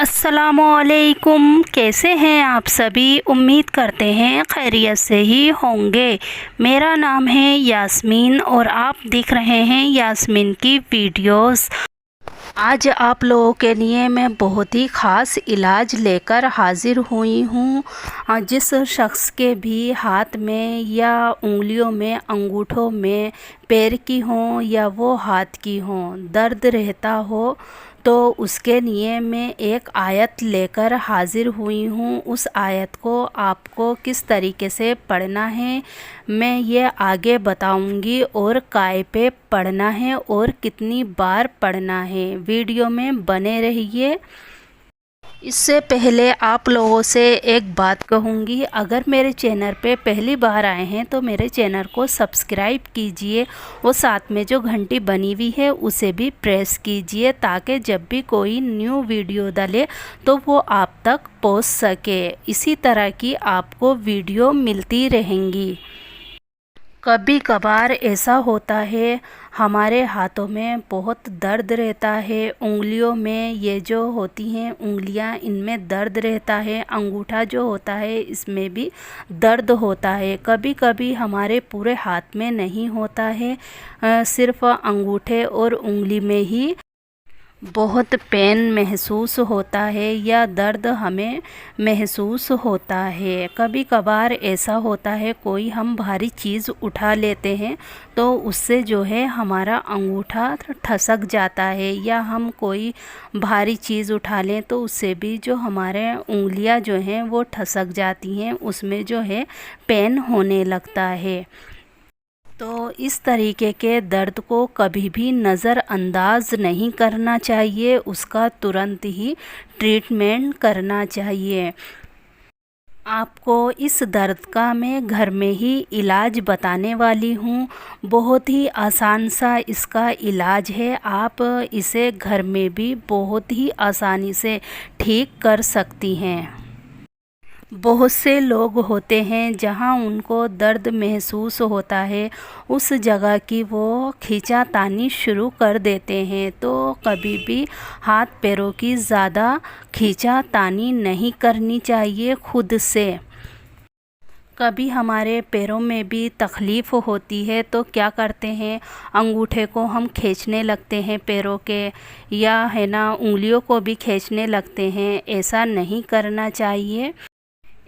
अस्सलामुअलैकुम। कैसे हैं आप सभी? उम्मीद करते हैं खैरियत से ही होंगे। मेरा नाम है यास्मीन और आप देख रहे हैं यास्मीन की वीडियोस। आज आप लोगों के लिए मैं बहुत ही ख़ास इलाज लेकर हाज़िर हुई हूँ। जिस शख्स के भी हाथ में या उंगलियों में, अंगूठों में, पैर की हों या वो हाथ की हों, दर्द रहता हो तो उसके लिए मैं एक आयत लेकर हाज़िर हुई हूँ। उस आयत को आपको किस तरीके से पढ़ना है मैं ये आगे बताऊंगी, और काय पे पढ़ना है और कितनी बार पढ़ना है। वीडियो में बने रहिए। इससे पहले आप लोगों से एक बात कहूँगी, अगर मेरे चैनल पे पहली बार आए हैं तो मेरे चैनल को सब्सक्राइब कीजिए और साथ में जो घंटी बनी हुई है उसे भी प्रेस कीजिए, ताकि जब भी कोई न्यू वीडियो डाले तो वो आप तक पहुंच सके। इसी तरह की आपको वीडियो मिलती रहेंगी। कभी कभार ऐसा होता है हमारे हाथों में बहुत दर्द रहता है, उंगलियों में, ये जो होती हैं उंगलियां, इनमें दर्द रहता है, अंगूठा जो होता है इसमें भी दर्द होता है। कभी कभी हमारे पूरे हाथ में नहीं होता है, सिर्फ अंगूठे और उंगली में ही बहुत पेन महसूस होता है या दर्द हमें महसूस होता है। कभी कभार ऐसा होता है कोई हम भारी चीज़ उठा लेते हैं तो उससे जो है हमारा अंगूठा ठसक जाता है, या हम कोई भारी चीज़ उठा लें तो उससे भी जो हमारे उंगलियां जो हैं वो ठसक जाती हैं, उसमें जो है पेन होने लगता है। तो इस तरीके के दर्द को कभी भी नज़रअंदाज नहीं करना चाहिए, उसका तुरंत ही ट्रीटमेंट करना चाहिए। आपको इस दर्द का मैं घर में ही इलाज बताने वाली हूँ। बहुत ही आसान सा इसका इलाज है, आप इसे घर में भी बहुत ही आसानी से ठीक कर सकती हैं। बहुत से लोग होते हैं जहां उनको दर्द महसूस होता है, उस जगह की वो खींचातानी शुरू कर देते हैं। तो कभी भी हाथ पैरों की ज़्यादा खींचातानी नहीं करनी चाहिए खुद से। कभी हमारे पैरों में भी तकलीफ़ होती है तो क्या करते हैं, अंगूठे को हम खींचने लगते हैं पैरों के, या है ना उंगलियों को भी खींचने लगते हैं। ऐसा नहीं करना चाहिए।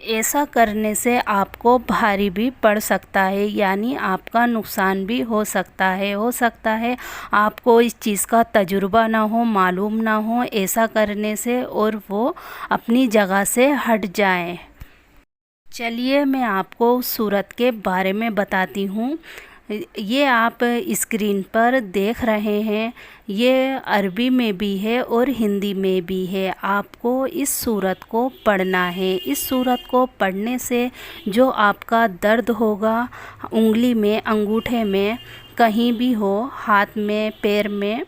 ऐसा करने से आपको भारी भी पड़ सकता है, यानी आपका नुकसान भी हो सकता है। आपको इस चीज़ का तजुर्बा ना हो, मालूम ना हो ऐसा करने से, और वो अपनी जगह से हट जाए। चलिए मैं आपको उस सूरत के बारे में बताती हूँ। ये आप स्क्रीन पर देख रहे हैं, ये अरबी में भी है और हिंदी में भी है। आपको इस सूरत को पढ़ना है। इस सूरत को पढ़ने से जो आपका दर्द होगा उंगली में, अंगूठे में, कहीं भी हो, हाथ में, पैर में,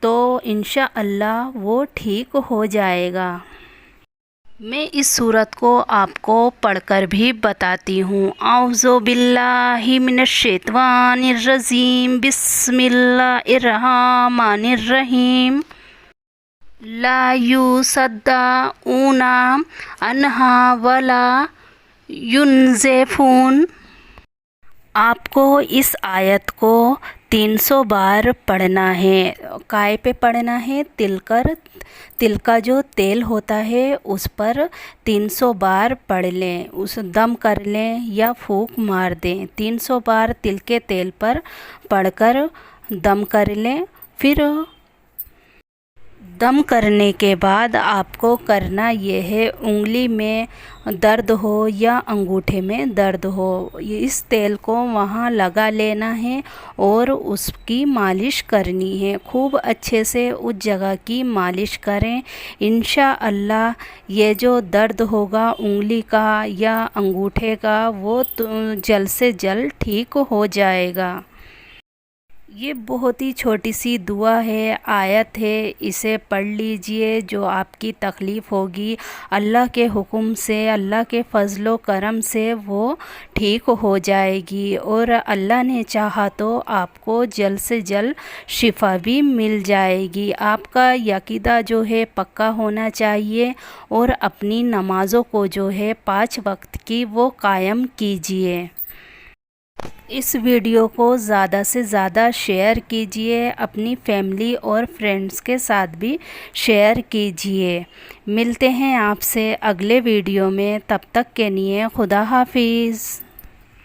तो इंशाअल्लाह वो ठीक हो जाएगा। मैं इस सूरत को आपको पढ़कर भी बताती हूँ। औज़ु बिल्लाहि मिनश्शैतानिर्रजीम, बिस्मिल्लाहिर्रहमानिर्रहीम। ला युसद्दाऊना अन्हा वला युनज़ेफ़ून। आपको इस आयत को 300 बार पढ़ना है। काय पे पढ़ना है? तिल का जो तेल होता है उस पर 300 बार पढ़ लें, उस दम कर लें या फूंक मार दें। 300 बार तिल के तेल पर पढ़कर दम कर लें। फिर दम करने के बाद आपको करना ये है, उंगली में दर्द हो या अंगूठे में दर्द हो, इस तेल को वहाँ लगा लेना है और उसकी मालिश करनी है। खूब अच्छे से उस जगह की मालिश करें। इंशाअल्लाह ये जो दर्द होगा उंगली का या अंगूठे का वो तो जल्द से जल्द ठीक हो जाएगा। ये बहुत ही छोटी सी दुआ है, आयत है, इसे पढ़ लीजिए। जो आपकी तकलीफ़ होगी अल्लाह के हुक्म से, अल्लाह के फ़ज़लो करम से वो ठीक हो जाएगी और अल्लाह ने चाहा तो आपको जल्द से जल्द शिफ़ा भी मिल जाएगी। आपका यकीदा जो है पक्का होना चाहिए और अपनी नमाज़ों को जो है 5 वक्त की वो कायम कीजिए। इस वीडियो को ज़्यादा से ज़्यादा शेयर कीजिए, अपनी फैमिली और फ्रेंड्स के साथ भी शेयर कीजिए। मिलते हैं आपसे अगले वीडियो में, तब तक के लिए खुदा हाफिज़।